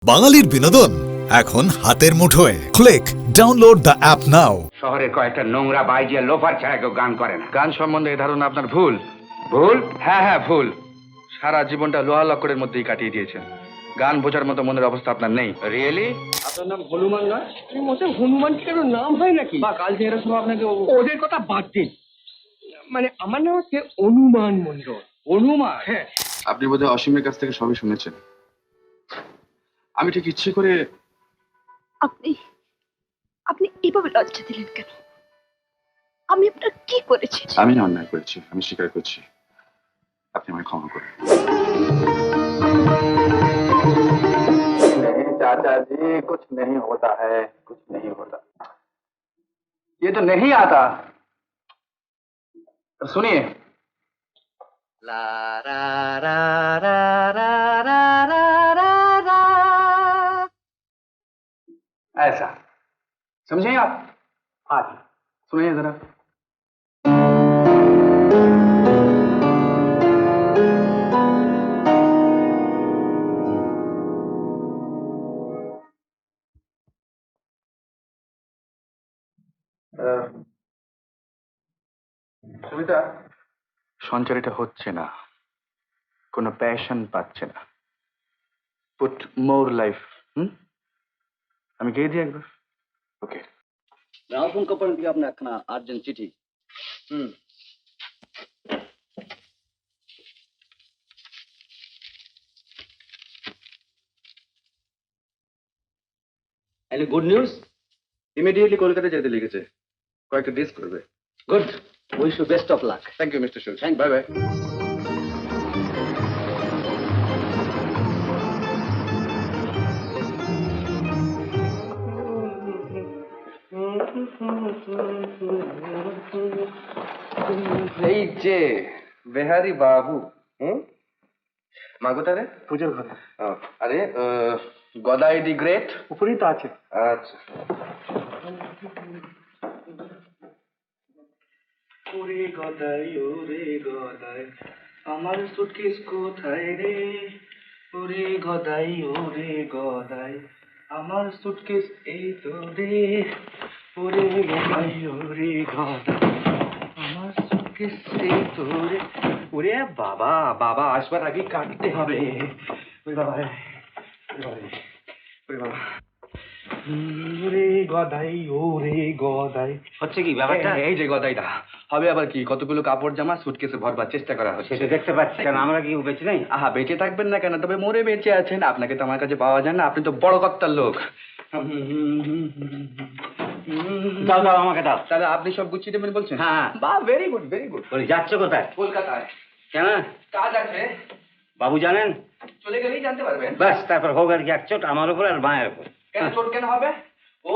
বাঙালির বিনোদন এখন হাতের মুঠোয়। ক্লিক ডাউনলোড দ্য অ্যাপ নাও। শহরের কয়েকটা নোংরা বাইজিয়া লোফার ছাড়া কেউ গান করে না। গান সম্বন্ধে এই ধারণা আপনার ভুল। ভুল? হ্যাঁ ভুল। সারা জীবনটা লোহা লক্করের মধ্যেই কাটিয়ে দিয়েছেন। গান বোঝার মতো মনের অবস্থা আপনার নেই। রিয়েলি? আপনার নাম হনুমান নয়? তুমি মতে হনুমান কি কারো নাম হয় নাকি? বা কাল থেকে এরা সব আপনাকে ওদের কথা বাদ দিন। মানে আমার নাম হচ্ছে অনুমান মন্ডল। অনুমান? হ্যাঁ। আপনি বোধহয় অসীমের কাছ থেকে সবই শুনেছেন। আমি ঠিক ইচ্ছে করে আপনি আপনি এইভাবে লজ্জা দিলেন কেন? আমি আপনার কি করেছি? আমি না অন্যায় করেছি, আমি স্বীকার করছি। আপনি আমায় ক্ষমা করুন। नहीं चाचा जी, कुछ नहीं होता है, कुछ नहीं होता। ये तो नहीं आता। सुनिए। ला रा रा रा रा रा रा रा रा। ऐसा समझे आप? हाँ जी, सुनिए जरा। সুবিধা সঞ্চারিত হচ্ছে না, কোনো প্যাশন পাচ্ছে না। পুট মোর লাইফ। আমি গিয়ে দিই একবার। ওকে। গ্রামোফোন কোম্পানি থেকে আপনার একখানা আর্জেন্ট চিঠি। Any good news? ইমিডিয়েটলি কলকাতায় যেতে লিখেছে, কয়েকটা ডিস্ক করবে। Good, wish you best of luck. Thank you mister Schulz. Thank you. Bye bye. এই যে বেহারি বাবু। মা কোথায়? পুজোর ঘরে আরে গদাই দি গ্রেট উপরেই তো আছে। আচ্ছা। ওরে গদাই ওরে গদাই আমার সুটকেস কোথায় রে? ওরে গদাই ওরে গদাই আমার সুটকেস এই তো রে। ওরে গদাই ওরে গদাই আমার সুটকেস এই তো রে। ওরে বাবা, বাবা আসবার আগে কাটতে হবে। ওরে বাবা, ওরে বাবা, ওরে বাবা। ওরে গদাই ওরে গদাই। হচ্ছে কি ব্যাপারটা? এই যে গদাইটা হবে আবার কি, কতগুলো কাপড় জামা সুটকেসে ভরবার চেষ্টা করা হচ্ছে। সেটা দেখতে পাচ্ছি। কেন আমরা কি বেঁচে নাই? আহা, বেঁচে থাকবেন না কেন, তবে মরে বেঁচে আছেন। আপনাকে তো আমার কাছে পাওয়া যায় না, আপনি তো বড় কর্তার লোক। দাও দাও আমাকে দাও। তাহলে আপনি সব গুছিয়ে দেবেন বলছেন? হ্যাঁ। বাহ, ভেরি গুড ভেরি গুড। বলি যাচ্ছ কোথায়? কলকাতায় কেন? কাজ আছে। বাবু জানেন? চলে গেলেই জানতে পারবেন। ব্যাস, তারপর হোক আর কি এক চোট আমার উপর আর মায়ের উপর। কেন চোট কেন হবে? ও,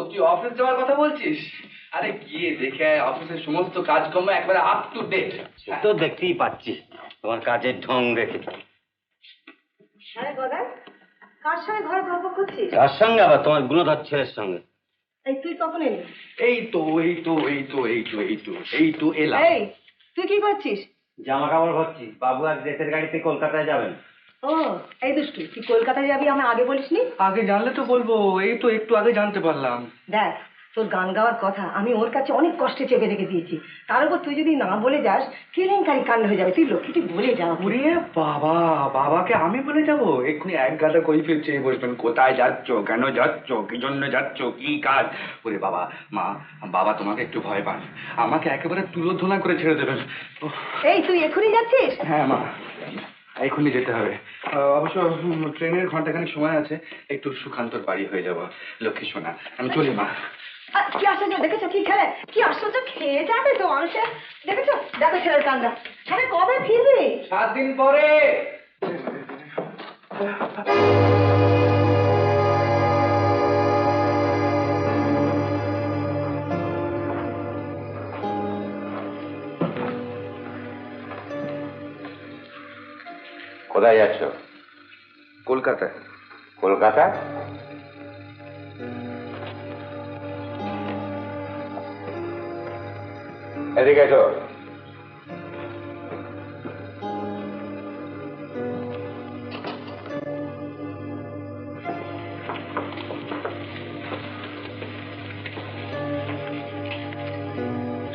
তুই অফিস যাওয়ার কথা বলছিস? আরে গিয়ে দেখে আয়, অফিসের সমস্ত কাজকর্ম একবারে আপ টু ডেট। সে তো দেখতেই পাচ্ছি তোমার কাজের ঢং দেখে। আরে গদাই, কার সঙ্গে ঘরে গল্প করছিস? তার সঙ্গে আবার তোমার গুণধর ছেলের সঙ্গে। এই তুই কখন এলি? এই তো এলাম। এই তুই কি করছিস? জামা কাপড় ভরছি। বাবু আর দেশের গাড়িতে কলকাতায় যাবেন। ও, এই দুষ্টু, তুই কলকাতায় যাবি আমি আগে বলিসনি? আগে জানলে তো বলবো, এই তো একটু আগে জানতে পারলাম। দেখ, তোর গান গাওয়ার কথা আমি ওর কাছে অনেক কষ্টে চেপে রেখে দিয়েছি। তার উপর তুই যদি না বলে যাস, কেলেঙ্কারি কাণ্ড হয়ে যাবে। তুই লক্ষ্মী, তুই বলে যা। ওরে বাবা, বাবাকে আমি বলে যাবো? এক্ষুনি এক গাদা কই ফিরছে বসবেন, কোথায় যাচ্ছ, কেন যাচ্ছ, কি জন্য যাচ্ছ, কি কাজ? ওরে বাবা, মা, বাবা তোমাকে একটু ভয় পান, আমাকে একেবারে তুলোধনা করে ছেড়ে দেবেন। উফ, এই তুই এখনই যাচ্ছিস? হ্যাঁ মা, এখনই যেতে হবে। অবশ্য ট্রেনের ঘন্টাখানিক সময় আছে, একটু সুখান্তর বাড়ি হয়ে যাবো। লক্ষ্মী সোনা, আমি চলি মা। কি আশ্চর্য, দেখেছো কি খেলে? কি আশ্চর্য, খেয়ে যাবে তো মানুষের। দেখেছো, দেখো ছেলের কান্দা। আরে কবে ফিরবি? 7 দিন পরে। কোথায় যাচ্ছ? কলকাতায়। কলকাতা? এদিকে এসো।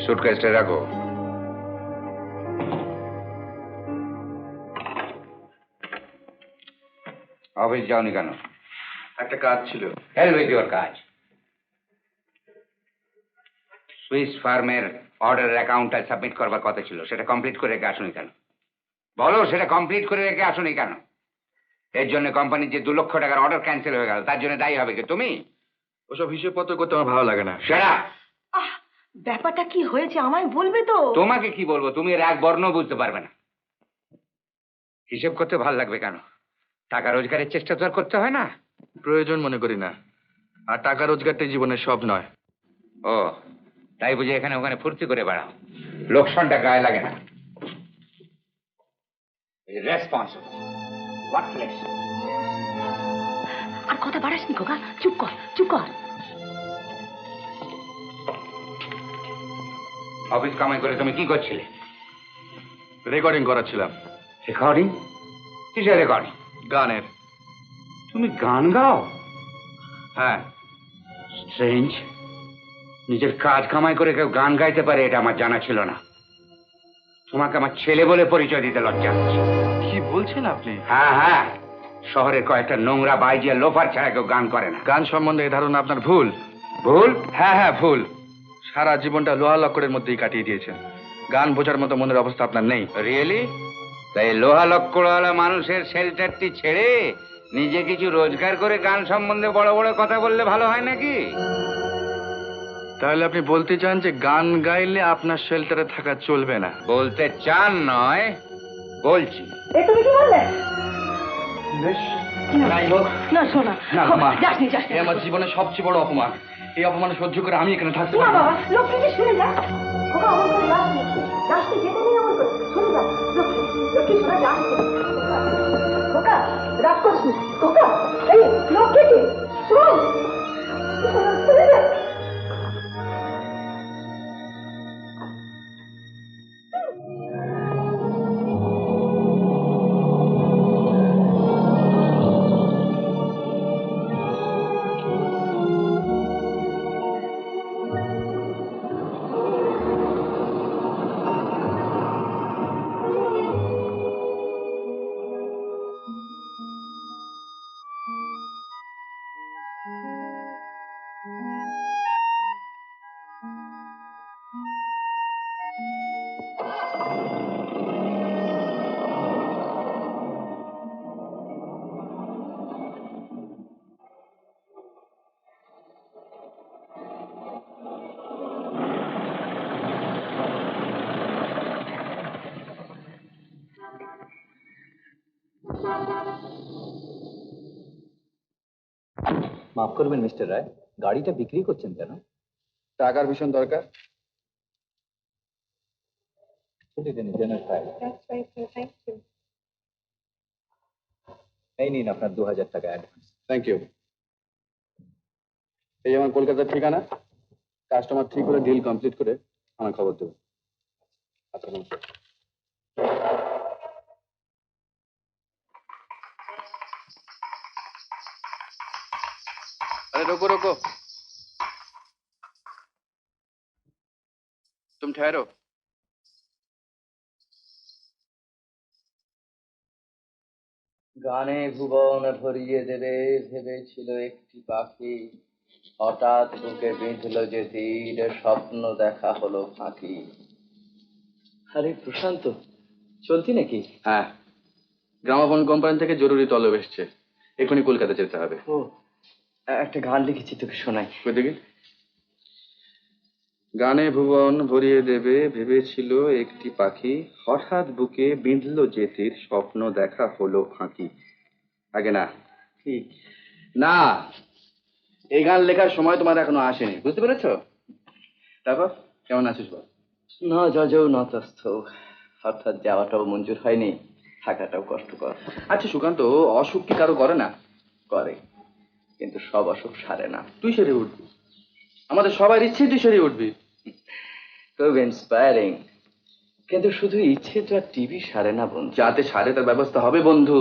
সুটকেসটা রাখো। অফিস যাওনি কেন? একটা কাজ ছিল। হেল্প উইথ ইউর কাজ। সুইস ফার্মের অর্ডারের অ্যাকাউন্টটা সাবমিট করবার কথা ছিল, সেটা কমপ্লিট করে রেখে আসুনি কেন? বলো, সেটা কমপ্লিট করে রেখে আসুনি কেন? এর জন্য কোম্পানির যে 2 লক্ষ টাকার অর্ডার ক্যান্সেল হয়ে গেল, তার জন্য দায়ী হবে কি তুমি? ওসব হিসেবপত্র করতে আমার ভালো লাগে না। সেরা আহ, ব্যাপারটা কি হয়েছে আমায় বলবে তো? তোমাকে কি বলবো, তুমি এর এক বর্ণ বুঝতে পারবে না। হিসেব করতে ভালো লাগবে কেন? টাকা রোজগারের চেষ্টা তো আর করতে হয় না। প্রয়োজন মনে করি না, আর টাকা রোজগারটাই জীবনের সব নয়। ও, তাই বুঝে এখানে ওখানে ফুর্তি করে বেড়াও, লোকসানটা গায়ে লাগে না। Responsible workless. আর কথা বাড়াসনি খোকা, চুপ কর চুপ কর। অফিস কামাই করে তুমি কি করছিলে? রেকর্ডিং করাচ্ছিলাম। রেকর্ডিং? কিসের রেকর্ডিং? গানের। তুমি গান গাও? হ্যাঁ। স্ট্রেঞ্জ, নিজের কাজ কামাই করে কেউ গান গাইতে পারে এটা আমার জানা ছিল না। তোমাকে আমার ছেলে বলে পরিচয় দিতে লজ্জা হচ্ছে। কি বলছেন আপনি? হ্যাঁ হ্যাঁ, শহরের কয়েকটা নোংরা বাইজিয়া লোফার ছাড়া কেউ গান করে না। গান সম্বন্ধে এই ধারণা আপনার ভুল। ভুল? হ্যাঁ হ্যাঁ ভুল। সারা জীবনটা লোহা লক্করের মধ্যেই কাটিয়ে দিয়েছেন। গান বোঝার মতো মনের অবস্থা আপনার নেই। রিয়েলি? তাই লোহা লক্কড়ওয়ালা মানুষের শেল্টারটি ছেড়ে নিজে কিছু রোজগার করে গান সম্বন্ধে বড় বড় কথা বললে ভালো হয় নাকি? তাহলে আপনি বলতে চান যে গান গাইলে আপনার শেল্টারে থাকা চলবে না? বলতে চান নয়, বলছি। তুমি কি বললে? বেশ, না, যাই হোক। না শোনা, না মা, যাসনি যাসনি। এ আমার জীবনের সবচেয়ে বড় অপমান। এই অপমান সহ্য করে আমি এখানে থাকতে না পারবো না। বাবা, লক্ষ্মীকে শুনে যা। খোকা আমার করে যাসনি, যাসনি, যেতে নেই আমার করে। শুনে যা, লক্ষ্মী, লক্ষ্মী শোনা যাসনি। খোকা, রাগ করছিস? খোকা, এই লক্ষ্মী কি? শোন, শুনে যা। মাফ করবেন মিস্টার রায়, গাড়িটা বিক্রি করছেন কেন? টাকার ভীষণ দরকার। ছুটিতে নিজের ফাইল। এই নিন আপনার 2000 টাকা অ্যাডভান্স। Thank you. এই আমার কলকাতার ঠিকানা। কাস্টমার ঠিক হলে ডিল কমপ্লিট করে আমার খবর দেবো। আচ্ছা নমস্কার। अरे रुको रुको, तुम ठहरो। গানে ভুবন ভরিয়ে দেবে ভেবেছিল একটি পাখি, হঠাৎ বুকে বেঁধল যে তীর, স্বপ্ন দেখা হলো ফাঁকি। আরে প্রশান্ত, চলতি নাকি? হ্যাঁ, গ্রামাফোন কোম্পানি থেকে জরুরি তলব এসছে, এখনই কলকাতা যেতে হবে। ও, একটা গান লিখেছি, তোকে শোনাই। কই দেখি। গানে ভুবন ভরিয়ে দেবে ভেবেছিল একটি পাখি, হঠাৎ বুকে বিঁধল যে তীর, স্বপ্ন দেখা হলো ফাঁকি। আগে না, ঠিক না, এই গান লেখার সময় তোমার এখনো আসেনি, বুঝতে পেরেছো? তারপর কেমন আছিস বল? না যজৌ নতস্থ, অর্থাৎ যাওয়াটাও মঞ্জুর হয়নি, থাকাটাও কষ্টকর। আচ্ছা সুকান্ত, অসুখ কি কারো করে না? করে, কিন্তু সব অসুখ সারে না। তুই সেরে উঠবি, আমাদের সবার ইচ্ছে তুই সেরে উঠবি। খুব ইন্সপায়ারিং, কিন্তু শুধু ইচ্ছে তো আর টিভি সারে না বন্ধু। যাতে সারে তার ব্যবস্থা হবে বন্ধু।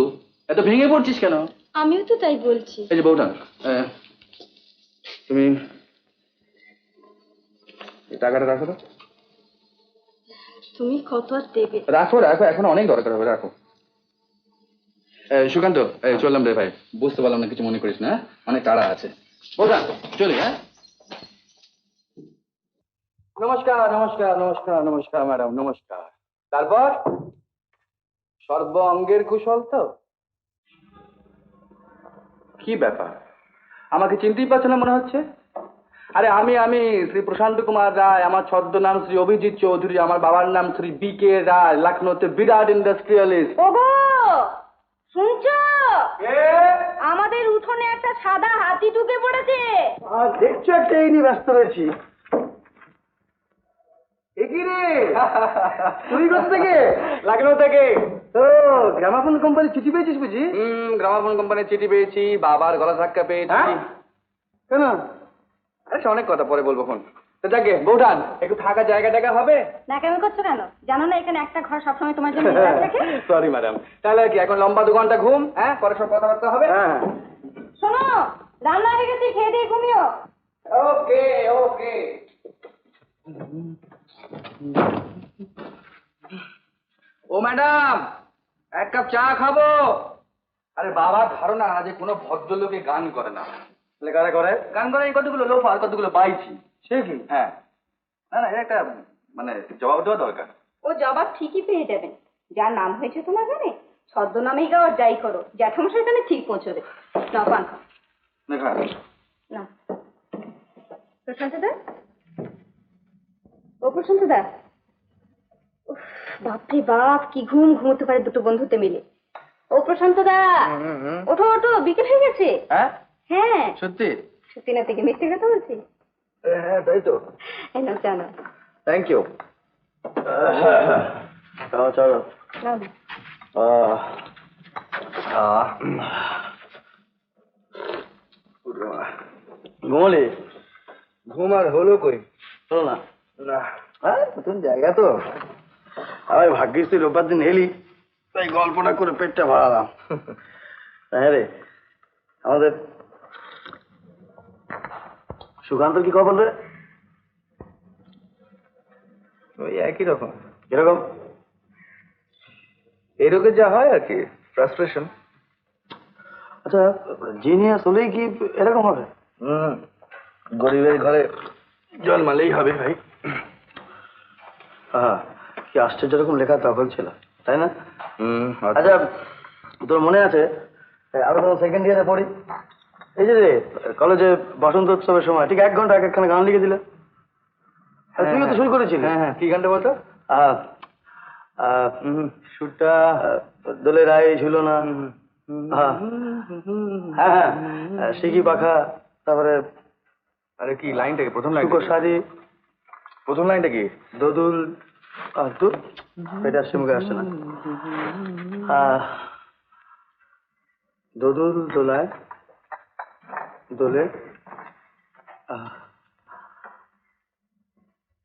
এত ভেঙে পড়ছিস কেন? আমিও তো তাই বলছি। এই যে বউটা, তুমি এই টাকাটা রাখো তো। তুমি কত আর দেবে? রাখো রাখো, এখন অনেক দরকার হবে, রাখো। সুকান্ত, চললাম রে ভাই, বুঝতে পারলাম না, কিছু মনে করিস না, অনেক তাড়া আছে। বোঝা চলি, হ্যাঁ। নমস্কার নমস্কার নমস্কার নমস্কার ম্যাডাম, নমস্কার। তারপর সর্ব অঙ্গের কুশল তো? কি ব্যাপার, আমাকে চিনতেই পারছে না মনে হচ্ছে? আরে আমি শ্রী প্রশান্ত কুমার রায়, আমার ছদ্মনাম শ্রী অভিজিৎ চৌধুরী, আমার বাবার নাম শ্রী বি.কে. রায়, লখনৌতে বিরাট ইন্ডাস্ট্রিয়ালিস্ট। ওগো, শুনছো? আমাদের উঠোনে একটা সাদা হাতি ঢুকে পড়েছে। দেখছো একটা এই নিয়ে ব্যস্ত রয়েছি। কি রে, তুই কোথা থেকে? লখনৌ থেকে। ও, গ্রামাফোন কোম্পানি চিঠি পেয়েছিস বুঝি? গ্রামাফোন কোম্পানির চিঠি পেয়েছি, বাবার গলা ধাক্কা পেয়েছি। কেন? আচ্ছা, অনেক কথা, পরে বলবো ফোন। তো যাকে বৌঠান, একটু থাকা জায়গা টাকা হবে? নাকামি করছো কেন? জানো না এখানে একটা ঘর সবসময় তোমার জন্য থাকে? সরি ম্যাডাম, তাহলে কি এখন লম্বা 2 ঘন্টা ঘুম? হ্যাঁ, পরে সব কথাবার্তা হবে। হ্যাঁ, শোনো, রান্না হয়ে গেছে, খেয়ে দিয়ে ঘুমিও। ওকে ওকে। ও ম্যাডাম, 1 কাপ চা খাবো। আরে বাবার ধারণা যে কোনো ভদ্রলোকে গান করে না। কারা করে? গান করে এই কতগুলো লোফ আর কতগুলো বাইছি। সে কি? হ্যাঁ, না না, এটা একটা মানে জবাব দেওয়া দরকার। ও জবাব ঠিকই পেয়ে যাবেন। যার নাম হয়েছে তোমার জানে, ছদ্মনামেই গাও আর যাই করো, জ্যাঠামশাই জানে ঠিক পৌঁছবে। না পান খাও। দেখা না, প্রশান্ত দা, ও প্রশান্ত দা, উফ, বাপরে বাপ, কি ঘুম ঘুমোতে পারে দুটো বন্ধুতে মিলে। ও প্রশান্ত দা, ওঠো ওঠো, বিকেল হয়ে গেছে। হ্যাঁ হ্যাঁ, সত্যি? সত্যি না থেকে মিথ্যে কথা বলছি? হ্যাঁ, তাই তো। এই নাও জানো। Thank you. চলো। নাও না। ঘুমলে? ঘুম আর হলো কই, চলো না। না, হ্যাঁ, নতুন জায়গা তো। আমি ভাগ্যিস তুই রোববার দিন এলি, তাই গল্পটা করে পেটটা ভরালাম। হ্যাঁ রে, আমাদের সুকান্তর কি খবর রে? ওই একই রকম, কিরকম? এই রোগে যা হয় আর কি, ফ্রাস্ট্রেশন। আচ্ছা, জিনিয়াস হলেই কি এরকম হবে? গরিবের ঘরে জন্মালেই হবে ভাই। হ্যাঁ, কি আশ্চর্য রকম লেখা তখন ছিল, তাই না? আচ্ছা, তোর মনে আছে আরো যখন সেকেন্ড ইয়ারে পড়ি, এই যে রে কলেজে বসন্ত উৎসবের সময় ঠিক 1 ঘন্টা আগে একখানা গান লিখে দিলে, তুইও তো শুরু করেছিলি। হ্যাঁ হ্যাঁ, কি গানটা বলতো? সুরটা দোলে রায় ঝুলো না। হ্যাঁ হ্যাঁ, সিকি পাখা, তারপরে আরে কি লাইনটা কি, প্রথম লাইন? শুকো শাড়ি, প্রথম লাইনটা কি? দোদুল, তুই এটা আসছে মুখে আসছে না। দোদুল দোলায় দোলে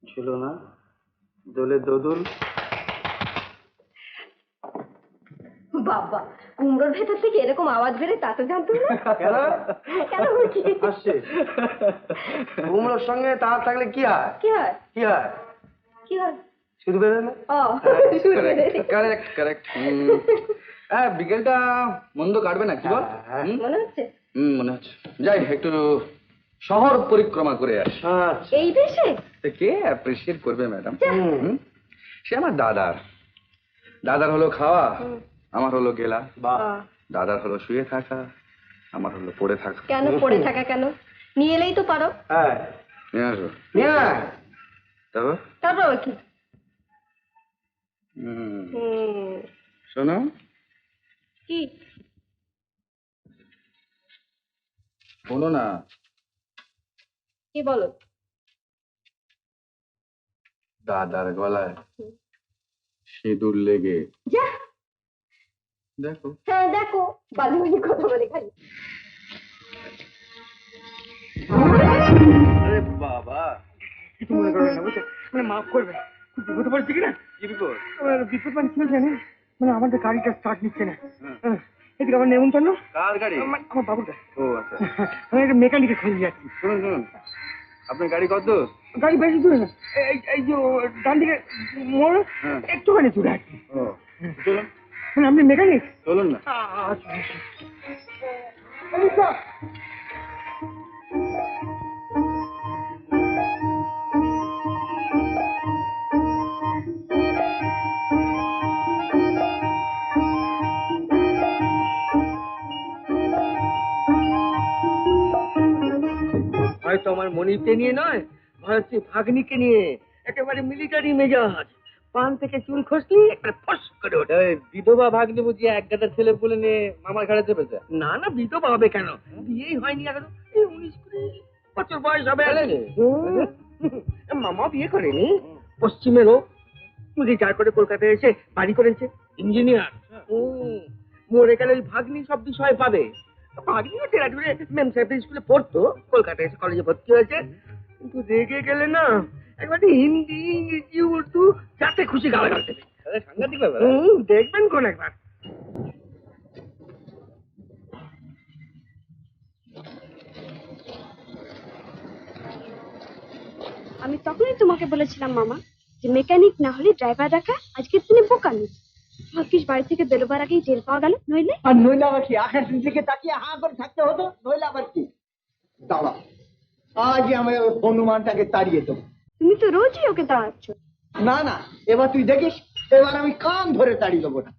ঝুলো না, দোলে দোদুল। বাবা, কুমড়োর ভেতর থেকে এরকম আওয়াজ বেরোয় তা তো জানতাম না। কেন বলছি? আসছে কুমড়োর সঙ্গে তার থাকলে কি হয়? কি হয়? কি হয়? কি হয়? শুধু বেরোয় না? ও, কারেক্ট কারেক্ট। হ্যাঁ, বিকেলটা মন্দ কাটবে না, কি বল? মনে হচ্ছে মনে হচ্ছে। যাই একটু শহর পরিক্রমা করে আসি। আচ্ছা, এই দেশে তা কে অ্যাপ্রিসিয়েট করবে ম্যাডাম? সে আমার দাদার হলো খাওয়া, আমার হলো গেলা। দাদার হলো শুয়ে থাকা, আমার হলো পড়ে থাকা। কেন পড়ে থাকা? কেন নিয়ে এলেই তো পারো। হ্যাঁ, নিয়ে আসো। নিয়ে আয়। তারপর কি? শোনো, কি? শোনো না। কি বলো? দাদার গলায় সিঁদুর লেগে। যা, দেখো। হ্যাঁ দেখো, বাজে বাজে কথা বলে খালি। আরে বাবা, কিছু মনে করবেন না, বুঝছে? মানে মাফ করবে, বিপদ পড়েছে কিনা? কি বিপদ? বিপদ মানে কি জানি, মানে আমাদের গাড়িটা স্টার্ট নিচ্ছে না। এদিকে আমার নেমন্তন্ন। কার গাড়ি? আমার বাবুর গাড়ি। ও আচ্ছা। আমি একটা মেকানিকে খুঁজে যাচ্ছি। শুনুন, আপনার গাড়ি কত দূর? গাড়ি বেশি দূরে না, এই যে ডান দিকে মোড়, একটুখানি দূরে আছে। ও চলুন মানে আপনি মেকানিক? চলুন না। হয়তো আমার মনিকে নিয়ে নয়, হয়তো ভাগ্নিকে নিয়ে। একেবারে মিলিটারি মেজাজ, পান থেকে চুল খসলি একটা ফস করে ওঠে। বিধবা ভাগ্নে বুঝিয়ে এক গাদার ছেলে বলে নিয়ে মামার ঘাড়ে চেপেছে। না না, বিধবা হবে কেন? বিয়েই হয়নি এখনো, এই 19-20 বছর বয়স হবে। মামা বিয়ে করেনি, পশ্চিমের লোক, রিটায়ার করে কলকাতায় এসে বাড়ি করেছে, ইঞ্জিনিয়ার। মরে গেলে ওই ভাগ্নি সব বিষয় পাবে। ভাগ্নিও টেরাটুরে মেম সাহেবের স্কুলে পড়তো, কলকাতায় এসে কলেজে ভর্তি হয়েছে। কিন্তু রেগে গেলে না একবারে হিন্দি, ইংরেজি, উর্দু যাতে খুশি গালাগাল দেবে। সাংঘাতিক ব্যাপার। দেখবেন কোন একবার। আমি তখনই তোমাকে বলেছিলাম মামা, যে মেকানিক না হলে ড্রাইভার রাখা আজকের দিনে বোকামি। ভাগ্যিস বাড়ি থেকে বেরোবার আগেই টের পাওয়া গেল, নইলে আর নইলে আবার কি আকাশের দিকে তাকিয়ে হাঁ করে থাকতে হতো? নইলে আবার কি? দাঁড়া, আজই আমি ওই হনুমানটাকে তাড়িয়ে দেবো। তুমি তো রোজই ওকে দাঁড়াচ্ছ। না না, এবার তুই দেখিস, এবার আমি কান ধরে তাড়িয়ে দেবো না।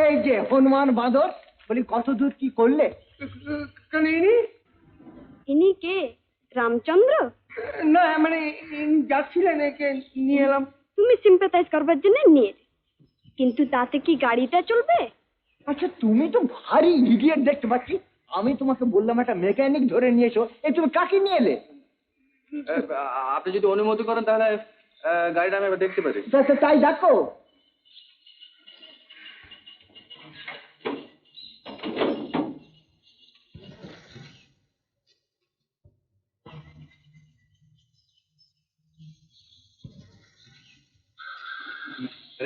এই যে হনুমান বাঁদর, বলি কত দূর কি করলে? কেন ইনি? ইনি কে? রামচন্দ্র? না মানে ইনি যাচ্ছিলেন, একে নিয়ে এলাম। তুমি সিম্পাথাইজ করবার জন্য নিয়ে এলে। কিন্তু তাতে কি গাড়িটা চলবে? আচ্ছা, তুমি তো ভারী ইডিয়েট দেখতে পাচ্ছি। আমি তোমাকে বললাম একটা মেকানিক ধরে নিয়ে এসো, এই তুমি কাকে নিয়ে এলে? আপনি যদি অনুমতি করেন তাহলে গাড়িটা আমি এবার দেখতে পারি। তাই দেখো।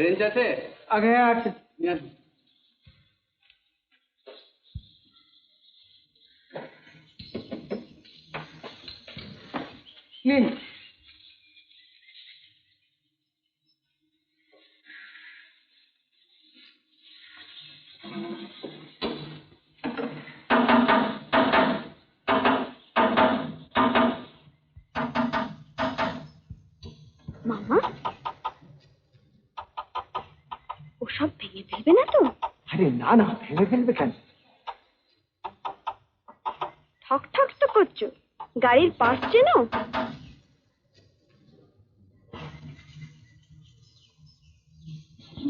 রেঞ্জ আছে? আগে আছে। নিয়ে আসুন। নিন। মামা, ওসব ভেঙে ফেলবে না তো? আরে না না, ভেঙে ফেলবে কেন? ঠক ঠক তো করছো। গাড়ির পাশ চেনো?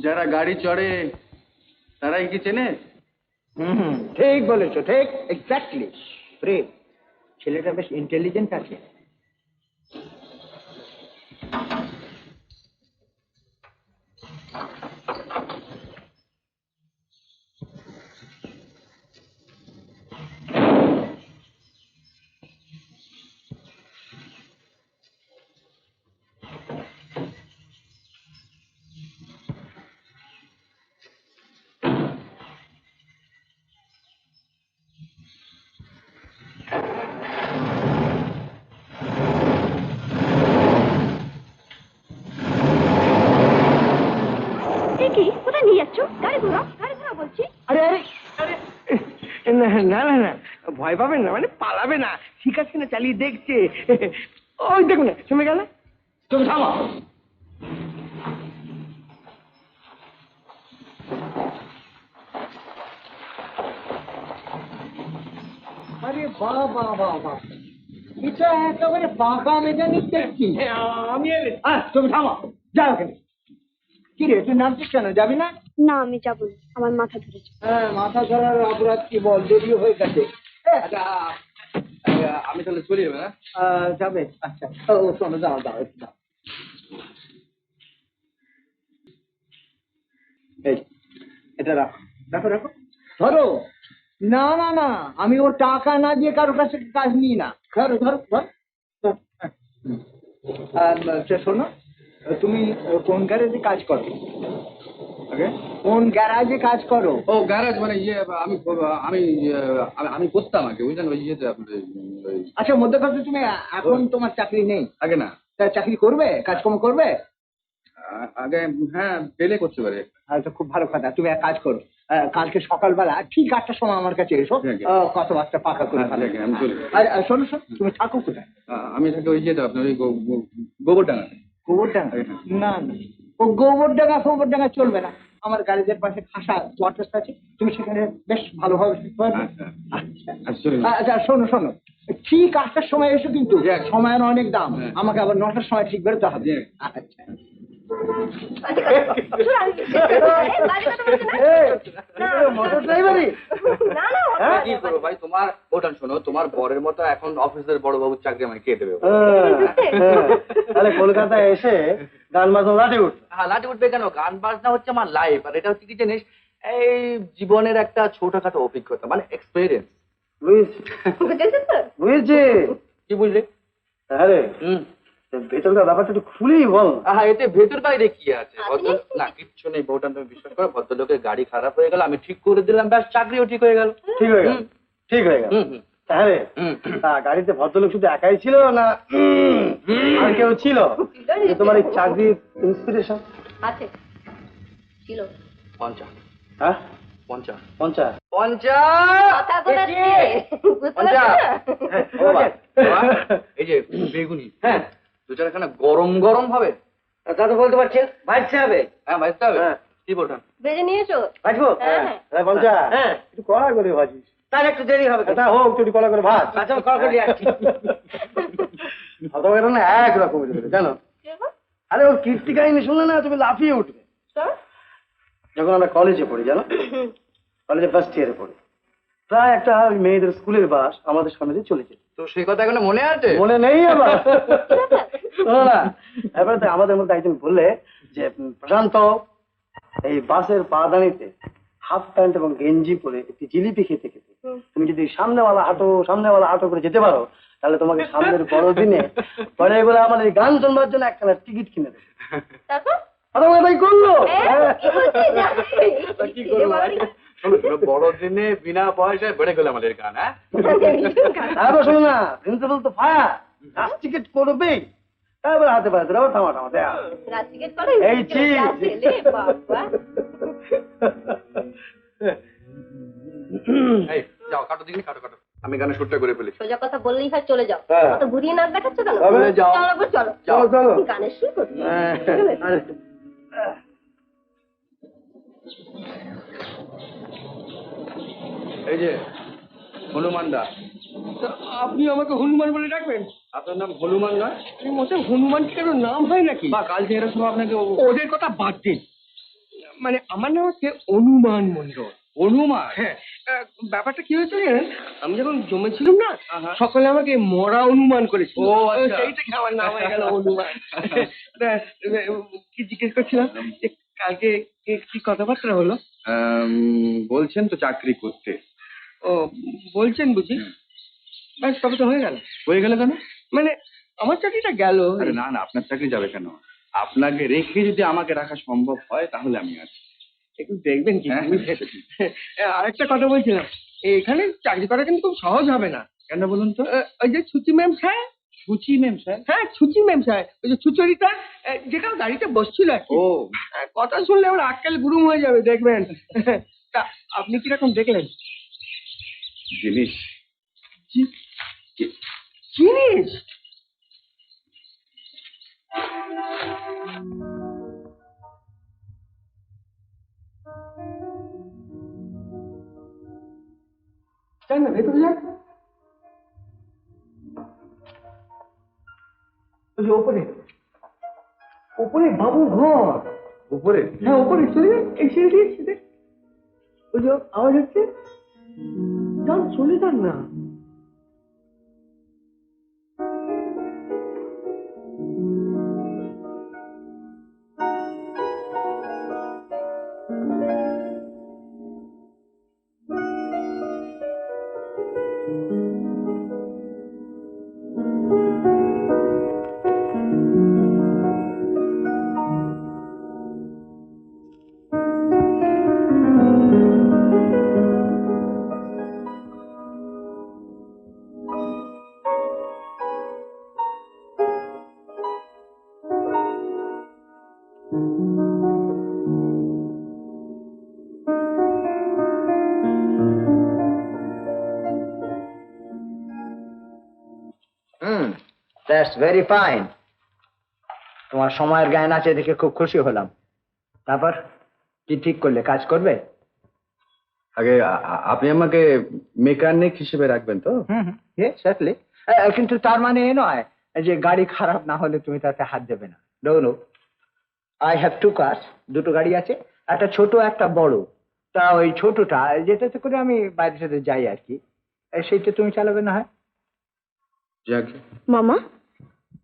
যারা গাড়ি চড়ে তারাই কি চেনে? ঠিক বলেছো, ঠিক, এক্স্যাক্টলি। রে, ছেলেটা বেশ ইন্টেলিজেন্ট আছে। কি কোথায় নিয়ে যাচ্ছ? গাড়ি ঘোরাও, গাড়ি ঘোরাও বলছি। আরে আরে আরে, না না না না, ভয় পাবেন না, মানে পালাবে না, ঠিক আছে না, চালিয়ে দেখছে। ওই দেখুন না, থেমে গেল। তুমি থামো। আরে বাহ বাহ বাহ বাহ, এটা একেবারে বাঁকা মেকানিক দেখছি। আমি তুমি থামো, যাও ওখানে। কি রে, তুই নামছিস কেন? যাবি না? না, আমি যাবো না, আমার মাথা ধরেছে। হ্যাঁ, মাথা ধরার অপরাধ কি বল, দেরিও হয়ে গেছে। আচ্ছা, আমি তাহলে চলে যাবো। যাবে? আচ্ছা, ও শোনো, যাও যাও একটু যাও। এই, এটা রাখো রাখো রাখো, ধরো। না না না, আমি ওর টাকা না দিয়ে কারোর কাছে কাজ নিই না। ধরো ধরো ধরো। শোনো, তুমি কোন গ্যারেজে কাজ করো? আগে কোন গ্যারাজে কাজ করো? ও গ্যারেজ মানে ইয়ে আমি আমি আমি করতাম আগে বুঝলেন ওই ইয়েতে আপনার আচ্ছা, মধ্যে কথা তুমি এখন তোমার চাকরি নেই, আগে না তা চাকরি করবে, কাজকর্ম করবে? আগে হ্যাঁ পেলে করতে পারে। তো খুব ভালো কথা, তুমি এক কাজ করো, কালকে সকালবেলা ঠিক 8টার সময় আমার কাছে এসো, কথাবার্তা পাকা করে ফেলো। আমি চলি। আর শোনো শোনো, তুমি থাকো কোথায়? আমি থাকি ওই ইয়েতে আপনার ওই গোবরডাঙ্গাতে। গোবরডাঙ্গা? না না, ও গোবরডাঙ্গা চলবে না। আমার গ্যারেজের পাশে খাসা কোয়ার্টার্স আছে, তুমি সেখানে বেশ ভালোভাবে থাকতে পারবে। আচ্ছা শোনো শোনো, ঠিক 8টার সময় এসো, কিন্তু সময়ের অনেক দাম, আমাকে আবার 9টার সময় ঠিক বেরোতে হবে। আচ্ছা মোটর ড্রাইভারই কি করবো ভাই, তোমার ওটা শোনো, তোমার বরের মতো এখন অফিসের বড় বাবুর চাকরি আমাকে কে দেবে? তাহলে কলকাতায় এসে গান বাজনা লাটে উঠ। হ্যাঁ লাটে উঠবে কেন, গান বাজনা হচ্ছে আমার লাইফ, আর এটা হচ্ছে কি জানিস, এই জীবনের একটা ছোটখাটো অভিজ্ঞতা, মানে এক্সপেরিয়েন্স। বুঝেছি। কি বুঝলি? হ্যাঁ রে, ভেতরকার ব্যাপারটা একটু খুলেই বল। হ্যাঁ এতে ভেতর বাইরে কি আছে? না কিচ্ছু নেই বউটা, তুমি বিশ্বাস করো, ভদ্রলোকের গাড়ি খারাপ হয়ে গেল, আমি ঠিক করে দিলাম, ব্যাস চাকরিও ঠিক হয়ে গেল। ঠিক হয়ে গেল, ঠিক হয়ে গেল। হ্যাঁ রে, গাড়িতে ভদ্রলোক শুধু একাই ছিল না আর কেউ ছিল তোমার এই চাকরির ইন্সপিরেশন? আছে, ছিল। 50। হ্যাঁ 50 50 কথা বলাচ্ছে, বুঝতে পারছো? এই যে বেগুনি, হ্যাঁ দুচারখানা গরম গরম ভাবে, তা তো বলতে পারছেন, ভাজতে হবে। হ্যাঁ ভাজতে হবে। কি বলছেন? ভেজে নিয়ে এসো। ভাজবো? হ্যাঁ পঞ্চা, একটু কড়া করে ভাজিস। তাহলে একটু দেরি হবে, তা হোক, তুই কড়া করে ভাজ। আচ্ছা কড়া করে আসছি। অত না একরকম জানো, আরে ওর কীর্তি কাহিনী শুনলে না তুমি লাফিয়ে উঠবে। যখন আমরা কলেজে পড়ি, জানো, কলেজে ফার্স্ট ইয়ারে পড়ি, প্রায় একটা মেয়েদের স্কুলের বাস আমাদের সামনে দিয়ে চলে যেত। তো সেই কথা এখনো মনে আছে? মনে নেই আবার? শোনো না, এবারে তো আমাদের মধ্যে একজন বললে যে প্রশান্ত, এই বাসের পাদানিতে হাফ প্যান্ট এবং গেঞ্জি পরে একটি জিলিপি খেতে খেতে তুমি যদি সামনেওয়ালা হাঁটো করে যেতে পারো, তাহলে তোমাকে সামনের বড়দিনে পরে বলে আমার এই গান শুনবার জন্য একখানা টিকিট কিনে দেবে। তারপর তাই করলো। কি করবো ভাই, বড়দিনে বিনা পয়সায় বেড়ে গেল আমাদের গান। হ্যাঁ তারপর শোনো না, প্রিন্সিপাল তো ফায়ার, কাজ টিকিট করবেই। তারপর হাতে পায়ে ধরে আবার থামা দেয়া এই যাও কাটো দিকে, কাটো কাটো, আমি গানের শুটটা করে ফেলি। সোজা কথা বললেই হয়, চলে যাও। অত ঘুরিয়ে নাচ দেখাচ্ছ কেন? যাও চলো চলো চলো, গানের শুরু করছি। এই যে হনুমানদা। আপনি আমাকে হনুমান বলে ডাকবেন? আপনার নাম হনুমান নয়? মোটে হনুমান কেন নাম হয় নাকি? বা কাল থেকে এরকম আপনাকে ওদের কথা বাদ দিন, মানে আমার নাম হচ্ছে অনুমান মন্ডল। হনুমান? হ্যাঁ, ব্যাপারটা কি হয়েছিল জানেন, আমি যখন জমেছিলাম না, সকলে আমাকে মরা অনুমান করেছিল। ও আচ্ছা, সেই থেকে আমার নাম হয়ে গেল হনুমান। কি জিজ্ঞেস করছিলাম যে কালকে কি কথাবার্তা হলো? বলছেন তো চাকরি করতে। ও বলছেন বুঝি, ব্যাস তবে তো হয়ে গেল। হয়ে গেল কেন? মানে আমার চাকরিটা গেল। আরে না না, আপনার চাকরি যাবে কেন? আপনাকে রেখে যদি আমাকে রাখা সম্ভব হয় তাহলে আমি আছি। একটু দেখবেন কি? আরেকটা কথা বলছিলাম, এখানে চাকরি করা কিন্তু খুব সহজ হবে না। কেন বলুন তো? ওই যে ছুচি ম্যাম স্যার। সুচি ম্যাম স্যার? হ্যাঁ ছুচি ম্যাম স্যার, ওই যে সুচরিতা, যেটা গাড়িতে বসছিল আর কি। ও কথা শুনলে আমার আক্কেল গুরুম হয়ে যাবে, দেখবেন। তা আপনি কিরকম দেখলেন? জিনিস জিনিস যান না, ভেতরে যান। ওই যে ওপরে ওপরে বাবুর ঘর। উপরে? হ্যাঁ ওপরে চলে যান, এই সিঁড়ি। ওই যে আওয়াজ হচ্ছে, যান চলে যান না। That's very fine. তোমার সময়ের জ্ঞান আছে দেখে খুব খুশি হলাম। তারপর কি ঠিক করলে, কাজ করবে? আগে আপনি আমাকে মেকানিক হিসেবে রাখবেন তো? সেটলি। কিন্তু তার মানে এ নয় যে গাড়ি খারাপ না হলে তুমি তাতে হাত দেবে না। No no, I have two cars, দুটো গাড়ি আছে, একটা ছোট একটা বড়। তা ওই ছোটটা যেটাতে করে আমি বাইরে সাথে যাই আর কি, সেইটা তুমি চালাবে না? হয় যাক, মামা,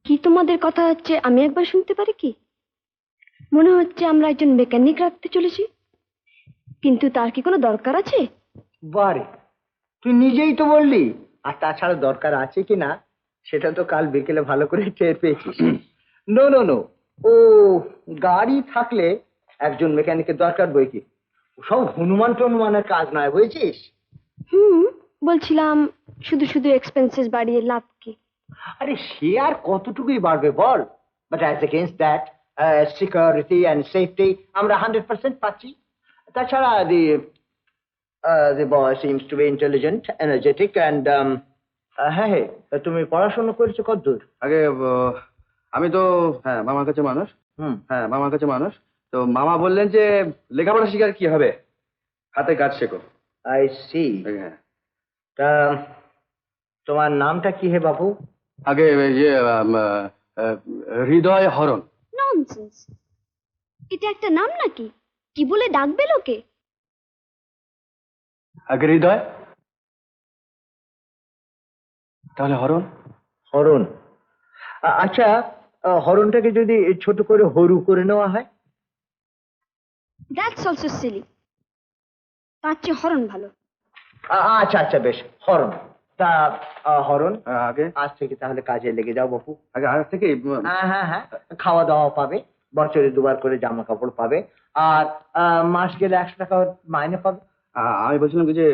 কি তোমাদের কথা হচ্ছে আমি একবার শুনতে পারি কি? মনে হচ্ছে আমরা একজন মেকানিক রাখতে চলেছি, কিন্তু তার কি কোনো দরকার আছে? বারে, তুই নিজেই তো বললি। আর তাছাড়া দরকার আছে কি না সেটা তো কাল বিকেলে ভালো করে টের পেয়েছিস। নো নো নো, ও গাড়ি থাকলে একজন মেকানিকের দরকার বই কি, সব হনুমান টনুমানের কাজ নয়, বুঝেছিস? বলছিলাম শুধু শুধু এক্সপেন্সেস বাড়িয়ে লাভ কি? আরে সে আর কতটুকুই বাড়বে বল, but as against that security and safety আমরা 100% পাচ্ছি। তাছাড়া the boy seems to be intelligent, energetic and হ্যাঁ হ্যাঁ, তুমি পড়াশোনা করেছো কতদূর? আগে আমি তো হ্যাঁ মামার কাছে মানুষ। হ্যাঁ মামার কাছে মানুষ। তো মামা বললেন যে লেখাপড়া শিখার কি হবে, হাতে কাজ শেখো। I see. হ্যাঁ, তা তোমার নামটা কি হে বাবু? আগে ইয়ে হৃদয় হরণ। ননসেন্স, এটা একটা নাম নাকি? কি বলে ডাকবে লোকে? আগে হৃদয়, তাহলে হরণ। হরণ। আচ্ছা, হরণটাকে যদি ছোট করে হরু করে নেওয়া হয়? That's also silly. তার চেয়ে হরণ ভালো। আচ্ছা আচ্ছা, বেশ, হরণ। তা হরণ, আগে আজ থেকে তাহলে কাজে লেগে যাও বাপু। আগে আজ থেকে হ্যাঁ হ্যাঁ হ্যাঁ, খাওয়া দাওয়া পাবে, বছরে 2বার করে জামা কাপড় পাবে, আর মাস গেলে 100 টাকা মাইনে পাবে। আমি বলছিলাম কি যে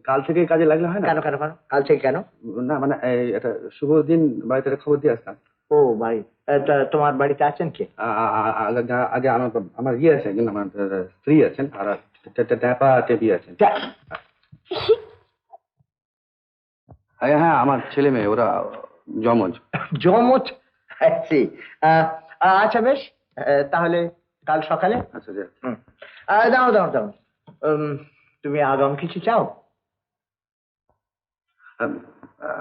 কাল থেকে কাজে লাগলে হয় না? কেন কেন কেন, কাল থেকে কেন? না মানে একটা শুভ দিন বাড়িতে একটা খবর দিয়ে আসতাম। ও বাড়ি, তোমার বাড়িতে আছেন কে? আগে আমার ইয়ে আছে, কিন্তু আমার স্ত্রী আছেন, আর ট্যাপা টেপি আছেন। হ্যাঁ, আমার ছেলে মেয়ে, ওরা জমজ। জমজ? আচ্ছা বেশ, তাহলে কাল সকালে। আচ্ছা, দাও দাও দাও, তুমি আগাম কিছু চাও?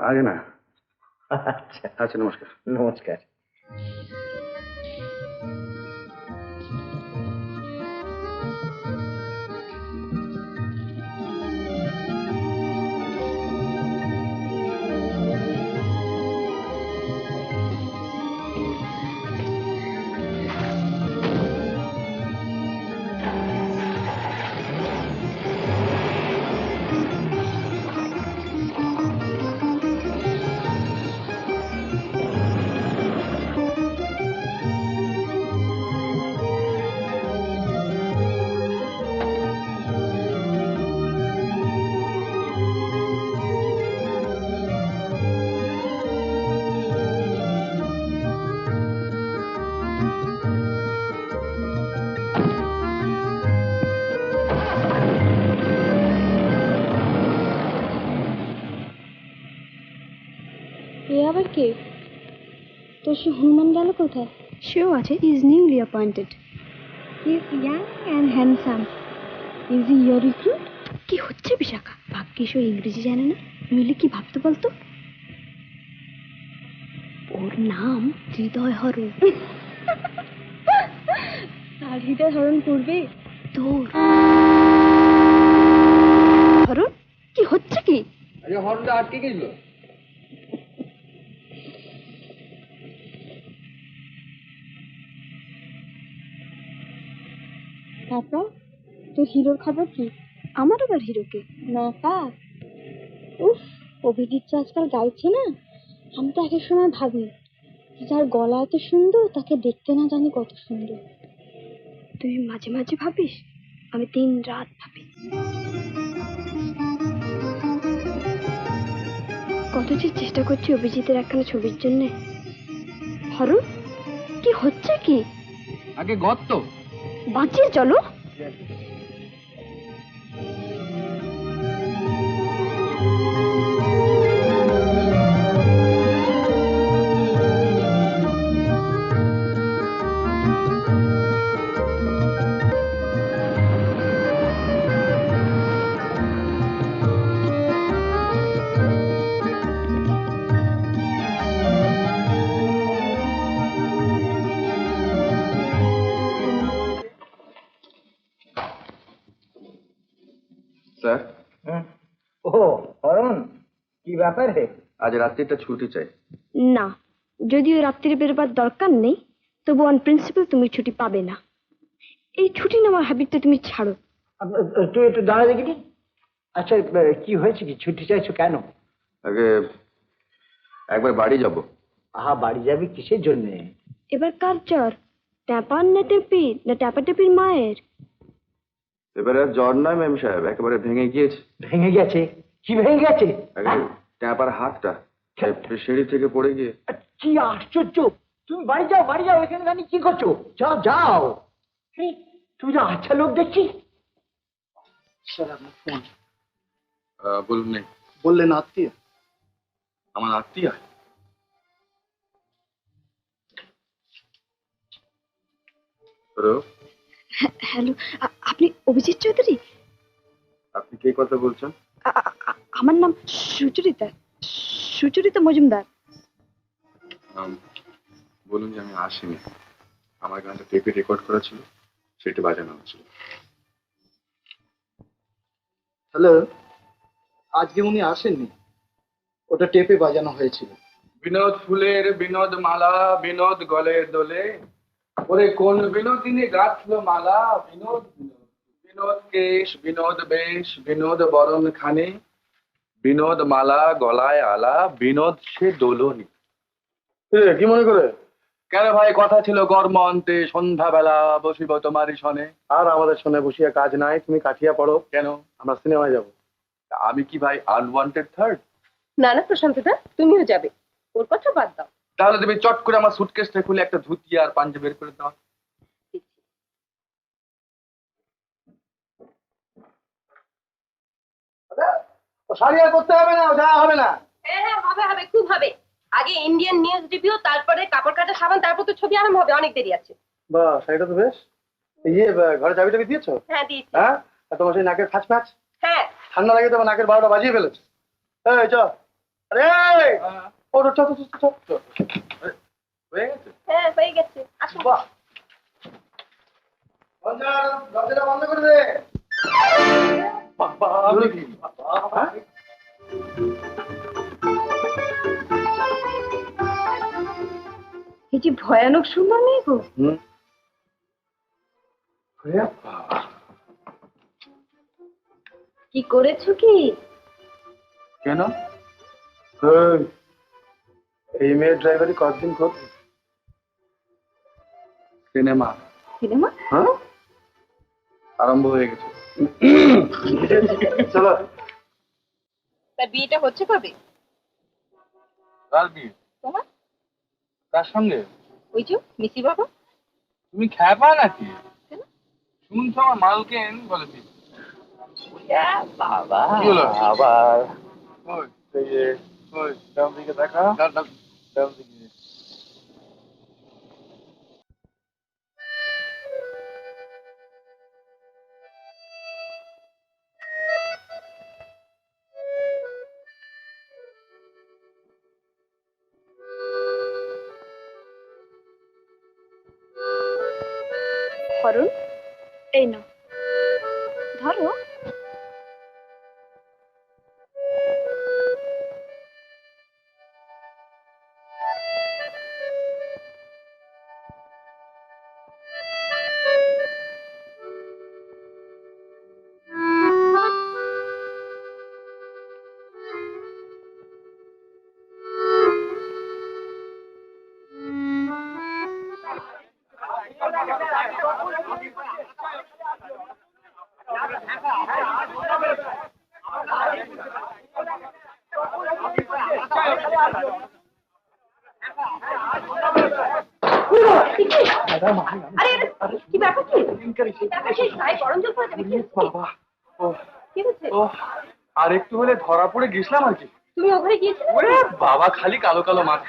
আগে না। আচ্ছা আচ্ছা, নমস্কার। নমস্কার। আবার কে? তো সে হনুমান গেল কোথায়? সেও আছে। Is newly appointed. Is young and handsome. Is he your recruit? কি হচ্ছে বিশাখা? ভাগ্যিস ও ইংরেজি জানে না, নইলে কি ভাবতে বলতো? ওর নাম হৃদয় হরণ। আর হৃদয় হরণ করবে তোর। হরণ, কি হচ্ছে কি? হরণটা আটকে গেছিল। তারপর তোর হিরোর খবর কি? আমার আবার হিরোকে না কা? উফ, অভিজিৎ যে আজকাল গাইছে না, আমি তো একেক সময় ভাবি যার গলা এত সুন্দর তাকে দেখতে না জানি কত সুন্দর। তুই মাঝে মাঝে ভাবিস? আমি 3 রাত ভাবি। কত যে চেষ্টা করছি অভিজিতের একখানা ছবির জন্যে। হরণ, কি হচ্ছে কি? আগে গর্ত। বাঁচিয়ে চলো। স্যার, ও অরুণ, কি ব্যাপার হে? আজ রাত্রিটা ছুটি চাই। না, যদিও রাত্রিরে বেরোবার দরকার নেই, তবু অন প্রিন্সিপাল তুমি ছুটি পাবে না। এই ছুটি নেওয়ার হ্যাবিটটা তুমি ছাড়ো। তুই একটু দাঁড়া দেখি। আচ্ছা, কি হয়েছে, কি ছুটি চাইছো কেন? আগে একবার বাড়ি যাব। আহা, বাড়ি যাবি কিসের জন্যে? এবার কার জ্বর? ট্যাপার না টেপির, না ট্যাপা টেপির মায়ের? এবারে আর জ্বর নয় ম্যাম সাহেব, একেবারে ভেঙে গিয়েছে। ভেঙে গেছে? কি ভেঙে গেছে? ট্যাপার হাতটা সিঁড়ি থেকে পড়ে গিয়ে। কি আশ্চর্য! তুমি বাড়ি যাও, বাড়ি যাও, এখানে দাঁড়িয়ে কি করছো? যাও যাও। তুমি তো আচ্ছা লোক দেখছি। স্যার আপনার ফোন। বলুন নেই। বললেন আত্মীয়। আমার আত্মীয়? হ্যালো, আপনি অভিজিৎ চৌধুরী? আপনি কে কথা বলছেন? আমার নাম সুচরিতা, সুচরিতা মজুমদার। বলুন যে আমি আসিনি, আমার গানটা টেপে রেকর্ড করা ছিল, সেটা বাজানো হচ্ছিল। হ্যালো, আজকে উনি আসেননি, ওটা টেপে বাজানো হয়েছিল। বিনোদ ফুলের বিনোদ মালা, বিনোদ গলের দোলে, ওরে কোন বিনোদিনী গাঁথলো মালা, বিনোদ বিনোদ, বিনোদ কেশ, বিনোদ বেশ, বিনোদ বরণ খানে, বিনোদ মালা গলায় আলা, বিনোদ সে দোলনি। কি মনে করে? কেন ভাই, কথা ছিল কর্ম অন্তে, সন্ধ্যাবেলা বসিব তোমারই সনে। আর আমাদের সনে বসিয়া কাজ নাই, তুমি কাঠিয়া পড়ো। কেন? আমরা সিনেমায় যাব। আমি কি ভাই আনওয়ান্টেড থার্ড? না না প্রশান্তদা, তুমিও যাবে, ওর কথা বাদ দাও। তাহলে তুমি চট করে আমার সুটকেসটা খুলে একটা ধুতি আর পাঞ্জাবি বের করে দাও। শাড়ি আর করতে হবে না, যা হবে না। হ্যাঁ হ্যাঁ, হবে হবে, খুব হবে। আগে ইন্ডিয়ান নিউজ রিভিউ, তারপরে কাপড় কাটা সাবান, তারপর তো ছবি আরম্ভ হবে, অনেক দেরি আছে। বাহ, শাড়িটা তো বেশ। ঘরে চাবি টাবি দিয়েছো? হ্যাঁ দিয়েছি। হ্যাঁ, আর তোমার সেই নাকের ফাঁচ ফাঁচ হ্যাঁ ঠান্ডা লাগে, তোমার নাকের 12টা বাজিয়ে ফেলেছে। এই চ, আরে ওর চ চ চ চ। হয়ে গেছে? হ্যাঁ হয়ে গেছে, আসুন। বাহ, দরজাটা বন্ধ করে দে। বাবা, হ্যাঁ? এই যে ভয়ানক সুন্দর মেয়ে গো। কি করেছো কি? কেন? এই মেয়ের ড্রাইভারি কতদিন করবে? সিনেমা। সিনেমা? হ্যাঁ, আরম্ভ হয়ে গেছে। চলো। তার বিয়েটা হচ্ছে কবে? কার বিয়ে? তোমার? কার সঙ্গে? ওই যে মিসি বাবা। তুমি খ্যাপা নাকি? কেন? শুনছো আমার মালকেন বলেছি। বাবা কি হলো? আবার ওই এই যে, ওই ডান দিকে দেখা, ডান দিকে। করুন, এই নাও, ধরো। আরে কি ব্যাপার কি গায়ে গরম জল পড়ে যাবে বাবা ও কি হচ্ছে ও আর একটু হলে ধরা পড়ে গেছিলাম আর কি। তুমি ওখানে গিয়েছিলে ওরে বাবা খালি কালো কালো মাছ।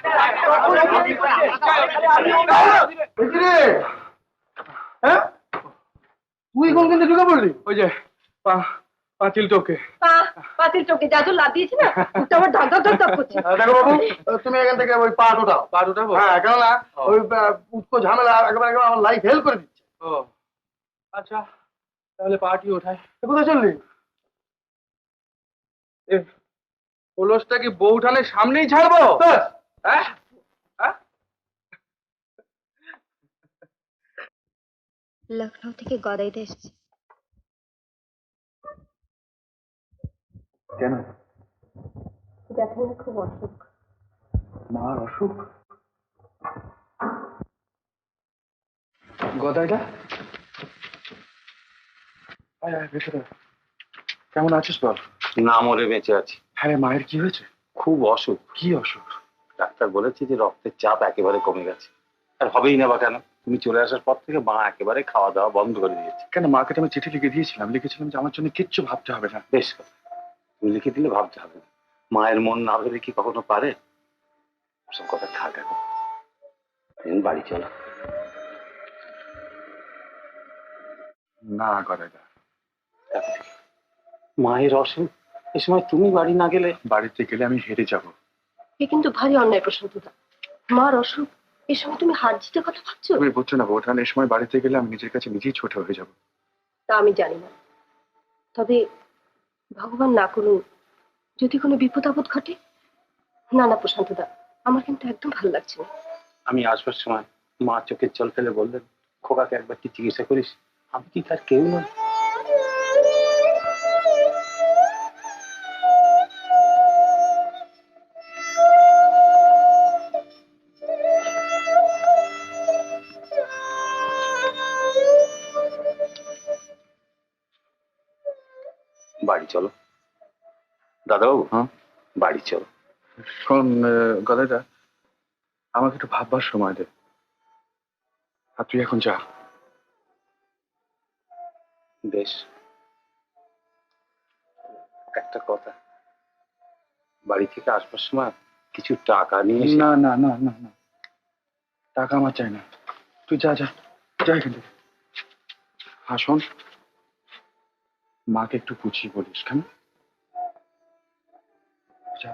হ্যাঁ তুই কোন কিন্তু ঢুকে পড়লি ওই যে পাঁচিল টোকে। পাতিল চোখে জাদু লাভ দিয়েছে না ওটা আমার ধক ধক ধক করছে। দেখো বাবু তুমি এখান থেকে ওই পা উঠাও। পা উঠাবো? হ্যাঁ কেননা ওই উৎকো ঝামেলা একেবারে আমার লাইফ হেল্প করে দিচ্ছে। ও আচ্ছা তাহলে পাটি ওঠায়। কোথায় চললি? কলসটা কি বউঠানের সামনেই ছাড়বো? হ্যাঁ লখনৌ থেকে গদাইতে এসেছি। কেন? জ্যাঠাইয়ের খুব অসুখ। মার অসুখ? গদাইটা আয় আয় ভেতরে। কেমন আছিস বল? না মরে বেঁচে আছি। হ্যাঁ মায়ের কি হয়েছে? খুব অসুখ। কি অসুখ? ডাক্তার বলেছে যে রক্তের চাপ একেবারে কমে গেছে, আর হবেই না বা কেন। তুমি চলে আসার পর থেকে মা একেবারে খাওয়া দাওয়া বন্ধ করে দিয়েছে। কেন মাকে তো আমি চিঠি লিখেছিলাম যে আমার জন্য কিচ্ছু ভাবতে হবে না। বেশ কথা, তুমি লিখে দিলে ভাবতে হবে না। মায়ের মন না ভেবে কি কখনো পারে? সব কথা থাক এখন, বাড়ি চলো। না গদাইদা, মায়ের অসুখ, এ সময় তুমি বাড়ি না গেলে। বাড়িতে গেলে আমি হেরে যাব। এ কিন্তু ভারী অন্যায় প্রশান্তদা। মার অসুখ এই সময় তুমি হার জিতে কথা ভাবছো? তুমি বুঝছো না বউঠান, এই সময় বাড়িতে গেলে আমি নিজের কাছে নিজেই ছোট হয়ে যাব। তা আমি জানি না, তবে ভগবান না করুন যদি কোনো বিপদ আপদ ঘটে। না না প্রশান্তদা, আমার কিন্তু একদম ভালো লাগছে না। আমি আসবার সময় মা চোখের জল ফেলে বললেন, খোকাকে একবার কি চিকিৎসা করিস। আমি কি তার কেউ নয়? বাড়ি চলো দাদাবাবু। হ্যাঁ বাড়ি চলো। শোন গদাইদা, আমাকে একটু ভাববার সময় দে, আর তুই এখন যা। বেশ, একটা কথা, বাড়ি থেকে আসবার সময় কিছু টাকা নিয়ে এসে। না না না না না, টাকা আমার চাই না, তুই যা যা যা এখান থেকে। হ্যাঁ শোন, মাকে একটু বুঝিয়ে বলিস কেন। যা।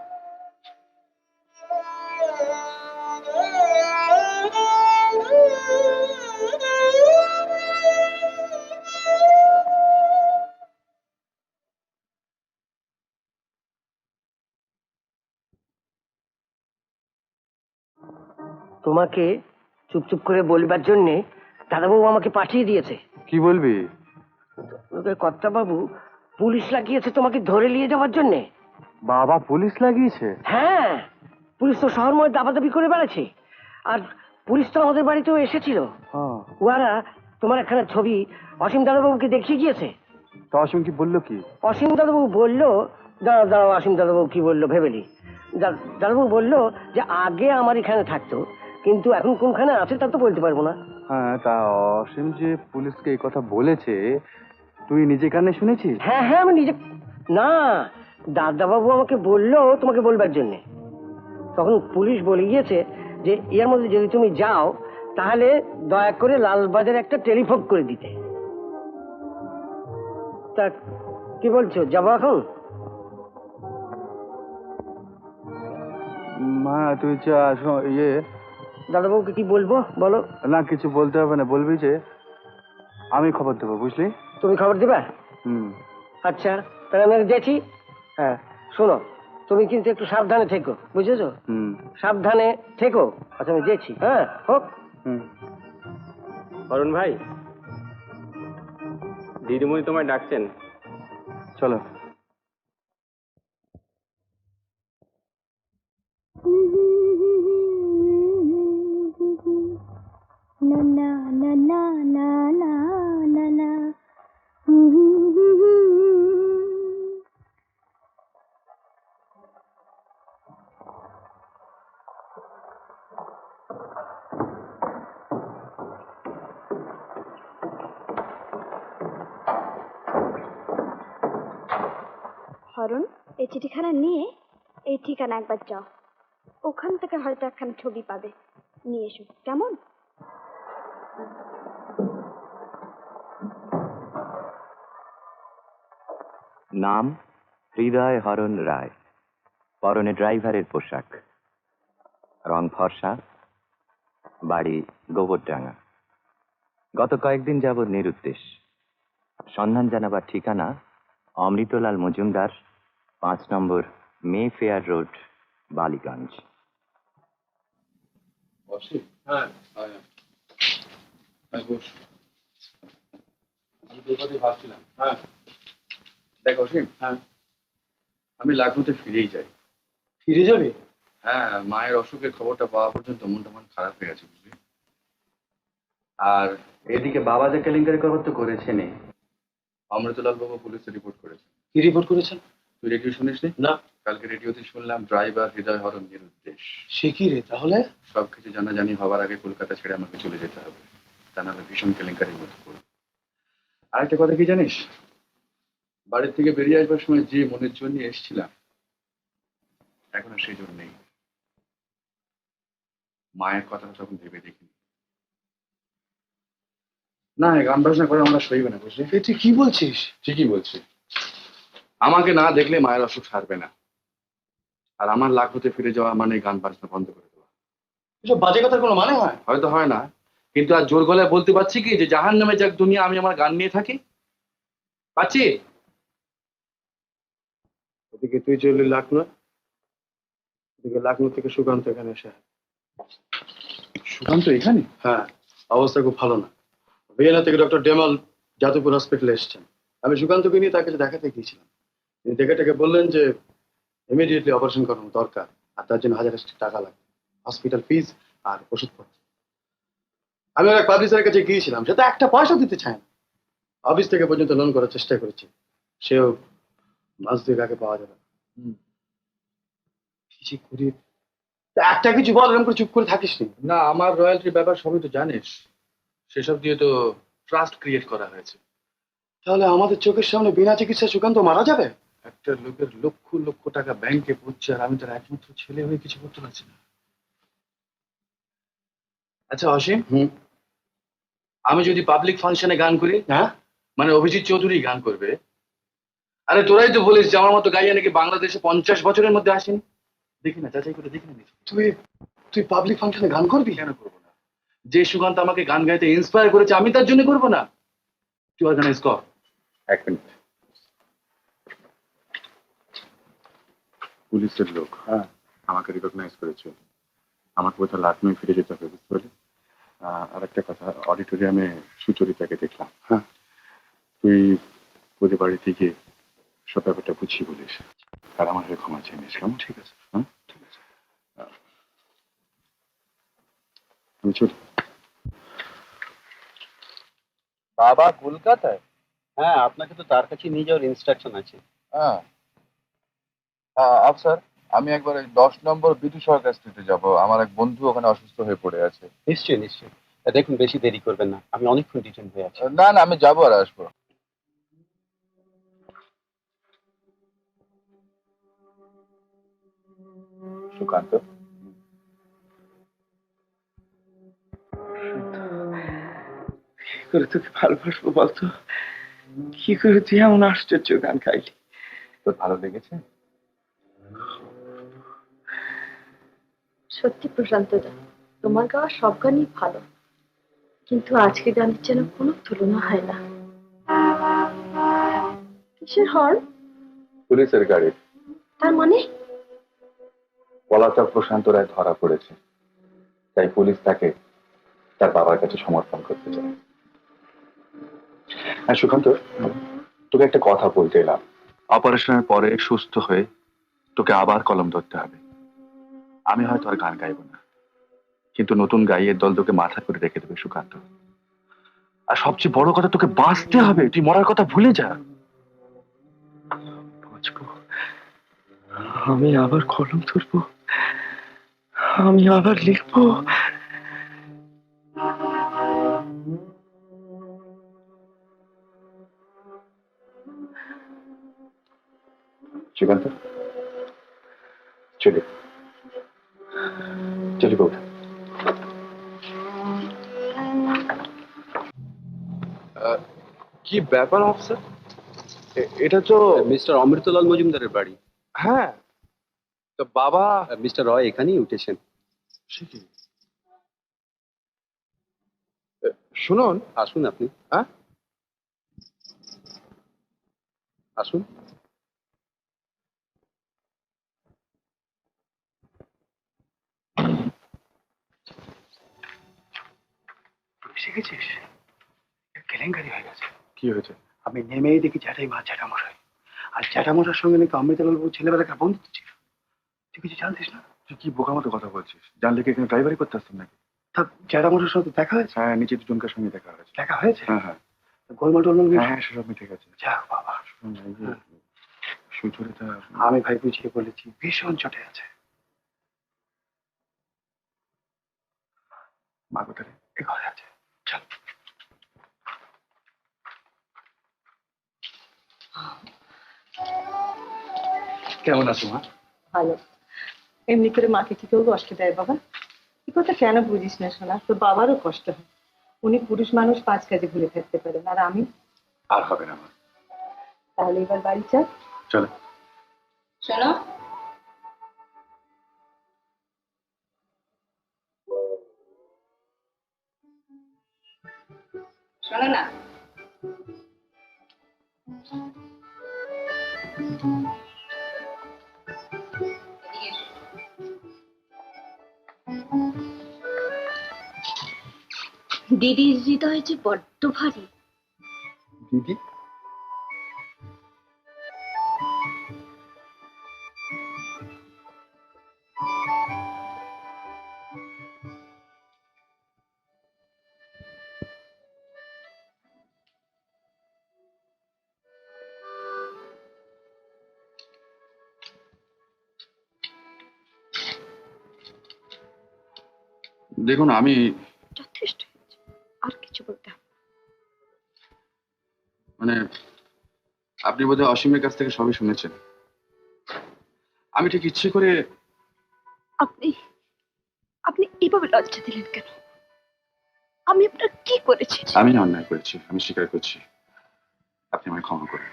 তোমাকে চুপ করে বলবার জন্যে দাদাবাবু আমাকে পাঠিয়ে দিয়েছে। কি বলবি? কর্তাবাবু পুলিশ লাগিয়েছে তোমাকে ধরে নিয়ে যাওয়ার জন্যে। বাবা পুলিশ লাগিয়েছে? হ্যাঁ, পুলিশ তো শহর মধ্যে দাবাদাবি করে বেড়াচ্ছে। আর পুলিশ তো আমাদের বাড়িতেও এসেছিল। ওরা তোমার একখানা ছবি অসীম দাদাবাবুকে দেখিয়ে গিয়েছে। তো অসীম কি বললো? কি অসীম দাদাবাবু বললো, দাঁড়াও অসীম দাদাবাবু কি বললো ভেবেলি। দাদাবাবু বললো যে আগে আমার এখানে থাকতো, কিন্তু এখন কোনখানে আছে তা তো বলতে পারবো না। হ্যাঁ, তা অসীম যে পুলিশকে এই কথা বলেছে তুই নিজে কানে শুনেছিস? হ্যাঁ হ্যাঁ, আমি নিজে না, দাদাবাবু আমাকে বললো তোমাকে বলবার জন্যে। তখন পুলিশ বলে গিয়েছে যে এর মধ্যে যদি তুমি যাও তাহলে দয়া করে লালবাজারে একটা টেলিফোন করে দিতে। তা কি বলছো, যাবো এখন? মা তুই যা। ইয়ে দাদাবাবুকে কি বলবো বলো? না কিছু বলতে হবে না, বলবি যে আমি খবর দেবো, বুঝলি? তুমি খবর দেবে? আচ্ছা তাহলে আমি যেছি। হ্যাঁ শোনো, তুমি কিন্তু একটু সাবধানে থেকো, বুঝেছো? সাবধানে থেকো। আচ্ছা আমি যেছি। হ্যাঁ হোক। অরুণ ভাই, দিদিমণি তোমায় ডাকছেন। চলো। না না না না না না না না। হরণ, এই চিঠিখানা নিয়ে এই ঠিকানা একবার যাও, ওখান থেকে হয়তো একখানা ছবি পাবে, নিয়ে এসো কেমন? নাম হৃদয় হরণ রায়, পরনে ড্রাইভারের পোশাক, রং ফর্সা, বাড়ি গোবরডাঙ্গা। গত কয়েকদিন যাবৎ নিরুদ্দেশ। সন্ধান জানাবার ঠিকানা অমৃতলাল মজুমদার, 5 নম্বর মে ফেয়ার রোড, বালিগঞ্জ। হ্যাঁ, আমি তোর কথাই ভাবছিলাম। হ্যাঁ দেখ অসীম, হ্যাঁ আমি লাখনৌতে ফিরেই যাই। ফিরে যাবে? হ্যাঁ, মায়ের অসুখের খবরটা পাওয়া পর্যন্ত মনটা খারাপ হয়ে গেছে বুঝলি। আর এদিকে বাবা যে কেলেঙ্কারি খবর তো করেছেনই, অমৃতলাল বাবু পুলিশে রিপোর্ট করেছেন। কি রিপোর্ট করেছেন? তুই রেডিও শুনিসনি? না। কালকে রেডিওতে শুনলাম ড্রাইভার হৃদয় হরণ নিরুদ্দেশ। সে কি রে? তাহলে সবকিছু জানাজানি হবার আগে কলকাতা ছেড়ে আমাকে চলে যেতে হবে, তা নাহলে ভীষণ কেলেঙ্কারির মধ্যে পড়ব। আরেকটা কথা কি জানিস, বাড়ির থেকে বেরিয়ে আসবার সময় যে মনের জন্য এসেছিলাম, এখন আর সেই জন্য নেই। মায়ের কথাটা তখন ভেবে দেখিনি। না, গান বাজনা করে আমরা সইবে না বুঝলি। তুই কি বলছিস? ঠিকই বলছি। আমাকে না দেখলে মায়ের অসুখ সারবে না, আর আমার লাখনৌতে ফিরে যাওয়া মানে গান বাজনা বন্ধ করে দেওয়া। এসব বাজে কথার কোনো মানে হয়? হয়তো হয় না, কিন্তু আর জোর গলায় বলতে পারছি কি যে জাহান নামে যাক দুনিয়া, আমি আমার গান নিয়ে থাকি? পাচ্ছি? ওদিকে তুই চললি লাখনৌ, ওদিকে লাখনৌ থেকে সুকান্ত এখানে এসে। সুকান্ত এখানে? হ্যাঁ, অবস্থা খুব ভালো না। ভিয়েনা থেকে ডক্টর ডেমাল যাদবপুর হসপিটালে এসেছেন। আমি সুকান্তকে নিয়ে তাকে দেখাতে গিয়েছিলাম। তিনি দেখে বললেন যে ইমিডিয়েটলি অপারেশন করানো দরকার, আর তার জন্য 1000 টাকা লাগবে, হসপিটাল ফিজ আর ওষুধপত্র। আমি এক পাবলিশারের কাছে গিয়েছিলাম, সে তো একটা পয়সা দিতে চায় না। অফিস থেকে পর্যন্ত লোন করার চেষ্টা করেছি, সেও মাস 2 আগে পাওয়া যাবে। কি করি? একটা কিছু বল, এরকম করে চুপ করে থাকিস নি। না, আমার রয়্যালটির ব্যাপার সবই তো জানিস, সেসব দিয়ে তো ট্রাস্ট ক্রিয়েট করা হয়েছে। তাহলে আমাদের চোখের সামনে বিনা চিকিৎসায় সুকান্ত মারা যাবে? একটা লোকের লক্ষ লক্ষ টাকা ব্যাংকে পড়ছে, আর আমি তার একমাত্র ছেলে হয়ে কিছু করতে পারছি না। আচ্ছা অসীম, আমি যদি পাবলিক ফাংশনে গান করি, হ্যাঁ মানে অভিজিৎ চৌধুরী গান করবে, আরে তোরাই তো বলিস যে আমার মতো গাইয়া নাকি বাংলাদেশে 50 বছরের মধ্যে আসেনি। দেখি না, যাচাই করে দেখি না। তুই পাবলিক ফাংশনে গান করবি? কেন করবো না? যে সুকান্ত আমাকে গান গাইতে ইন্সপায়ার করেছে, আমি তার জন্য করবো না? তুই অর্গানাইজ কর। 1 মিনিট। পুলিশের লোক আমাকে রিকগনাইজ করেছে, আমাকে বোধহয় লাখনৌ ফিরে যেতে হবে, বুঝতে পারলি? আর একটা কথা, অডিটোরিয়ামে সুচরিতাকে দেখলাম। হ্যাঁ, তুই ওদের বাড়িতে গিয়ে সব ব্যাপারটা বুঝিয়ে বলিস, আর আমার হয়ে ক্ষমা চেয়ে নিস, কেমন? ঠিক আছে? হ্যাঁ ঠিক আছে, আমি চলি। বাবা কলকাতায়? হ্যাঁ, আপনাকে তো তার কাছে নিয়ে যাওয়ার ইনস্ট্রাকশন আছে। হ্যাঁ আফসার, আমি একবার ওই 10 নম্বর বিধু সরকার স্ট্রিটে যাব, আমার এক বন্ধু ওখানে অসুস্থ হয়ে পড়ে আছে। নিশ্চয়ই নিশ্চয়ই, দেখুন বেশি দেরি করবেন না, আমি অনেকক্ষণ ডিটেন হয়ে আছি। না না, আমি যাবো আর আসবো। সুকান্ত, কি করে তোকে ভালোবাসবো বলতো? কি করে তুই এমন আশ্চর্য গান গাইলি? তোর ভালো লেগেছে? সত্যি প্রশান্তদা, তোমার গাওয়া সব গানই ভালো, কিন্তু আজকে গানের যেন কোনো তুলনা হয় না। কিসের হর্ন? পুলিশের গাড়ি। তার মানে? পলাতক প্রশান্ত রায় ধরা পড়েছে, তাই পুলিশ তাকে তার বাবার কাছে সমর্পণ করতে চায়। হ্যাঁ সুকান্ত, তোকে একটা কথা বলতে এলাম। অপারেশনের পরে সুস্থ হয়ে তোকে আবার কলম ধরতে হবে। আমি হয়তো আর গান গাইব না, কিন্তু নতুন গাইয়ের দল তোকে মাথা করে রেখে দেবে সুকান্ত। আর সবচেয়ে বড় কথা, তোকে বাঁচতে হবে, তুই মরার কথা ভুলে যা। আমি আবার কলম ধরবো, আমি আবার লিখবো। শ্রীকান্ত, চলি চলি বউটা। কি ব্যাপার অফিসার? এটা তো মিস্টার অমৃতলাল মজুমদারের বাড়ি। হ্যাঁ, তো বাবা মিস্টার রয় এখানেই উঠেছেন। সে কি? শুনুন। আসুন আপনি। হ্যাঁ, আসুন। শিখেছিস কেলেঙ্কারি হয়ে গেছে। কি হয়েছে? আমি নেমেই দেখি জ্যাঠাইমা জ্যাঠামশাই, আর জ্যাঠামশার সঙ্গে নাকি অমৃতলাল বাবু ছেলেবেলাকার বন্ধুত্ব ছিল। তুই কিছু জানতিস না? তুই কি বোকা মতো কথা বলছিস? জানলে কি এখানে ড্রাইভারি করতে আসতাম নাকি? তা জ্যাঠামশার সঙ্গে দেখা হয়েছে? হ্যাঁ, নিচে দুজনকার সঙ্গে দেখা হয়েছে। দেখা হয়েছে? হ্যাঁ হ্যাঁ গোলমাল টোলমাল হ্যাঁ হ্যাঁ, সেসব ঠিক আছে। যাক বাবা। সুচরিতা, আমি ভাই বুঝিয়ে বলেছি, ভীষণ চটে আছে। মা কোথায়? এ ঘরে আছে, চল। কেমন আছো মা? ভালো। এমনি করে মাকে কি কেউ কষ্ট দেয় বাবা? এই কথা কেন বুঝিস না শোনা? তোর বাবারও কষ্ট হয়। উনি পুরুষ মানুষ, 5 কাজে ভুলে থাকতে পারেন, আর আমি? আর হবে না মা, তাহলে এবার বাড়ি চল। চলো। শোনো, শোনো না, দিদির হৃদয় যে বড্ড ভারী। দিদি? দেখুন, আমি যথেষ্ট হয়েছে, আর কিছু বলতে হবে? মানে আপনি বোধহয় অসীমের কাছ থেকে সবই শুনেছেন। আমি ঠিক ইচ্ছে করে আপনি আপনি এভাবে লজ্জা দিলেন কেন? আমি আপনার কি করেছি? আমি অন্যায় করেছি, আমি স্বীকার করছি। আপনি আমায় ক্ষমা করুন।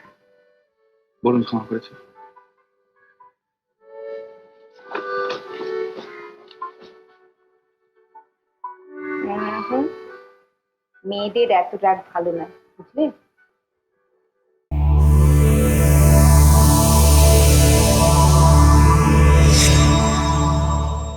বলুন, ক্ষমা করেছি? মেয়েদের এত রাগ ভালো না, বুঝলে?